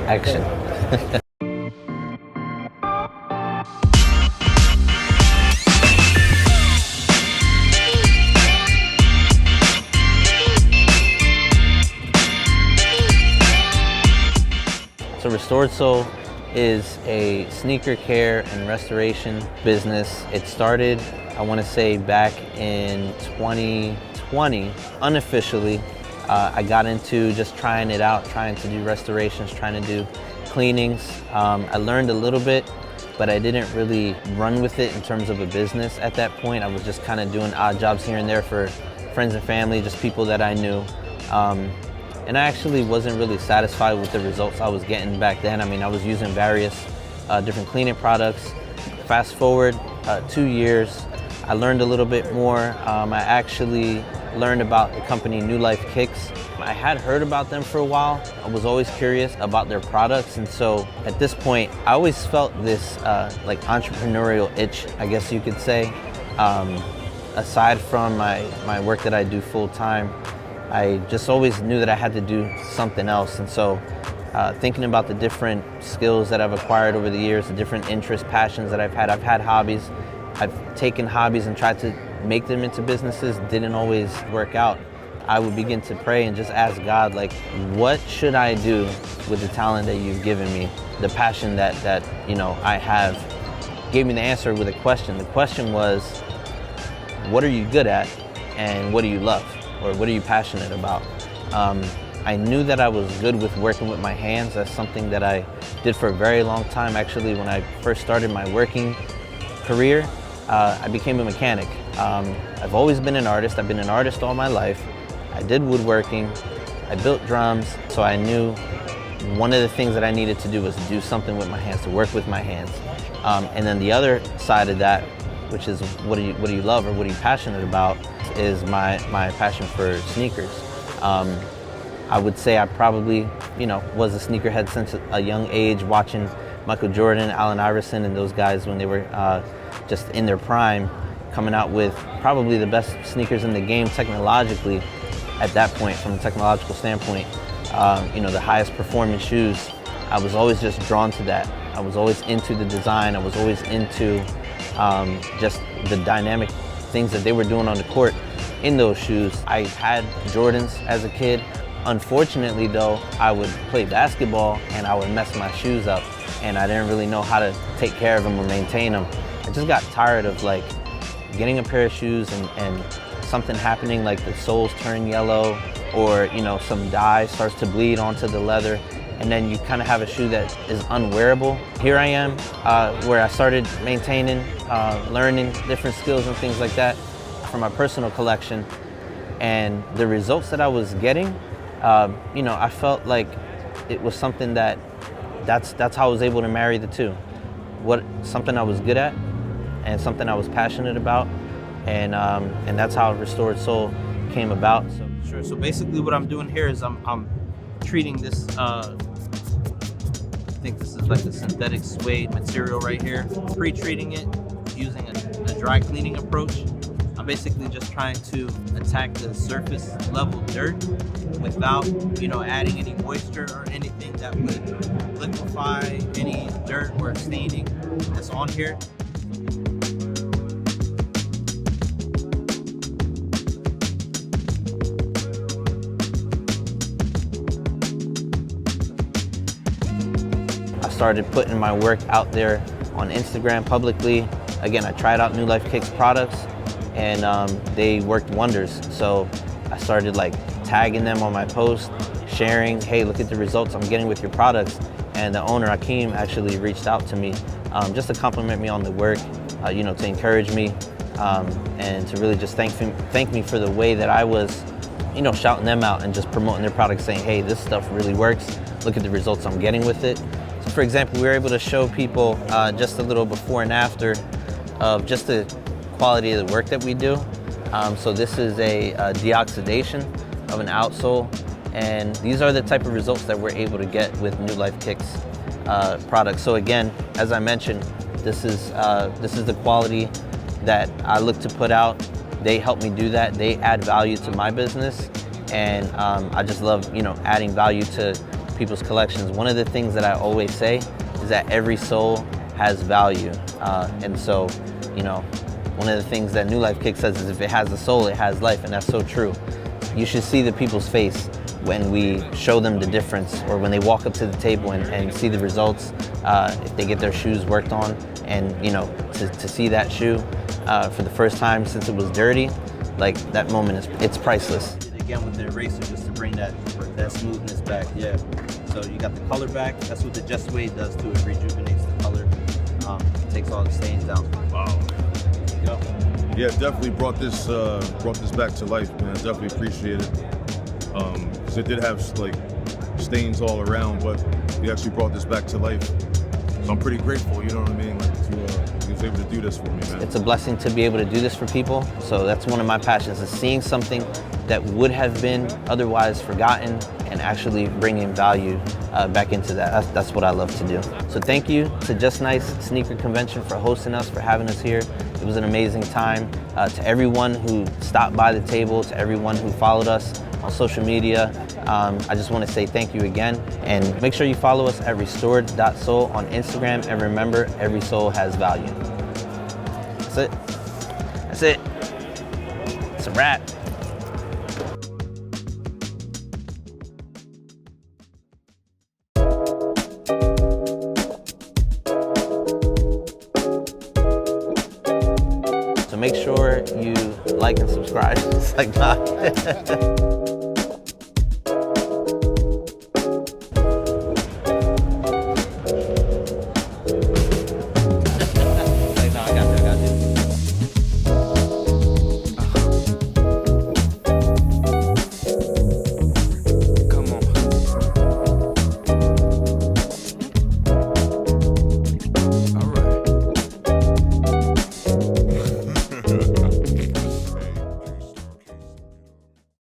Action. So Restored Sole is a sneaker care and restoration business. It started, I want to say, back in 2020. Unofficially, I got into just trying it out, trying to do restorations, trying to do cleanings. I learned a little bit, but I didn't really run with it in terms of a business at that point. I was just kind of doing odd jobs here and there for friends and family, just people that I knew. And I actually wasn't really satisfied with the results I was getting back then. I mean, I was using various different cleaning products. Fast forward 2 years, I learned a little bit more. I actually learned about the company Nulife Kicks. I had heard about them for a while. I was always curious about their products, and so at this point, I always felt this like entrepreneurial itch, I guess you could say. Aside from my work that I do full time, I just always knew that I had to do something else. And so thinking about the different skills that I've acquired over the years, the different interests, passions that I've had hobbies. I've taken hobbies and tried to make them into businesses, didn't always work out. I would begin to pray and just ask God, like, what should I do with the talent that you've given me? The passion that I have. Gave me the answer with a question. The question was, what are you good at and what do you love? Or what are you passionate about? I knew that I was good with working with my hands. That's something that I did for a very long time. Actually, when I first started my working career, I became a mechanic. I've always been an artist. I've been an artist all my life. I did woodworking. I built drums. So I knew one of the things that I needed to do was to do something with my hands, to work with my hands. And then the other side of that, which is what do you love or what are you passionate about, is my passion for sneakers. I would say I probably, was a sneakerhead since a young age, watching Michael Jordan, Allen Iverson, and those guys when they were just in their prime, coming out with probably the best sneakers in the game technologically at that point, from a technological standpoint. The highest performance shoes. I was always just drawn to that. I was always into the design. I was always into just the dynamic things that they were doing on the court in those shoes. I had Jordans as a kid. Unfortunately though, I would play basketball and I would mess my shoes up, and I didn't really know how to take care of them or maintain them. I just got tired of like getting a pair of shoes and something happening, like the soles turn yellow, or some dye starts to bleed onto the leather, and then you kind of have a shoe that is unwearable. Here I am, where I started maintaining, learning different skills and things like that for my personal collection, and the results that I was getting, I felt like it was something that's how I was able to marry the two. Something I was good at and something I was passionate about, and that's how Restored Sole came about. So basically what I'm doing here is I'm treating this, I think this is like a synthetic suede material right here, pre-treating it using a dry cleaning approach. I'm basically just trying to attack the surface level dirt without, adding any moisture or anything that would liquefy any dirt or staining that's on here. I started putting my work out there on Instagram publicly. Again, I tried out Nulife Kicks products, and they worked wonders. So I started like tagging them on my post, sharing, hey, look at the results I'm getting with your products. And the owner, Akeem, actually reached out to me just to compliment me on the work, to encourage me, and to really just thank me for the way that I was, shouting them out and just promoting their products, saying, hey, this stuff really works. Look at the results I'm getting with it. So for example, we were able to show people just a little before and after of just the quality of the work that we do. So this is a deoxidation of an outsole, and these are the type of results that we're able to get with Nulife Kicks products. So again, as I mentioned, this is the quality that I look to put out. They help me do that. They add value to my business, and I just love adding value to people's collections, one of the things that I always say is that every soul has value. And so, you know, one of the things that Nulife Kick says is if it has a soul, it has life, and that's so true. You should see the people's face when we show them the difference, or when they walk up to the table and see the results, if they get their shoes worked on, and you know, to see that shoe for the first time since it was dirty, like that moment it's priceless. Again with the eraser, just to bring that smoothness back, yeah. So you got the color back. That's what the Just Suede does too. It rejuvenates the color, takes all the stains out. Wow. There you go. Yeah, definitely brought this back to life, man. I definitely appreciate it. Because it did have like stains all around, but he actually brought this back to life. So I'm pretty grateful, you know what I mean, like he was able to do this for me, man. It's a blessing to be able to do this for people. So that's one of my passions, is seeing something that would have been otherwise forgotten and actually bringing value back into that. That's what I love to do. So thank you to JusNice Sneaker Convention for hosting us, for having us here. It was an amazing time. To everyone who stopped by the table, to everyone who followed us on social media, I just want to say thank you again. And make sure you follow us at restored.soul on Instagram. And remember, every soul has value. That's it. That's it. It's a wrap. So make sure you like and subscribe. It's like, nah.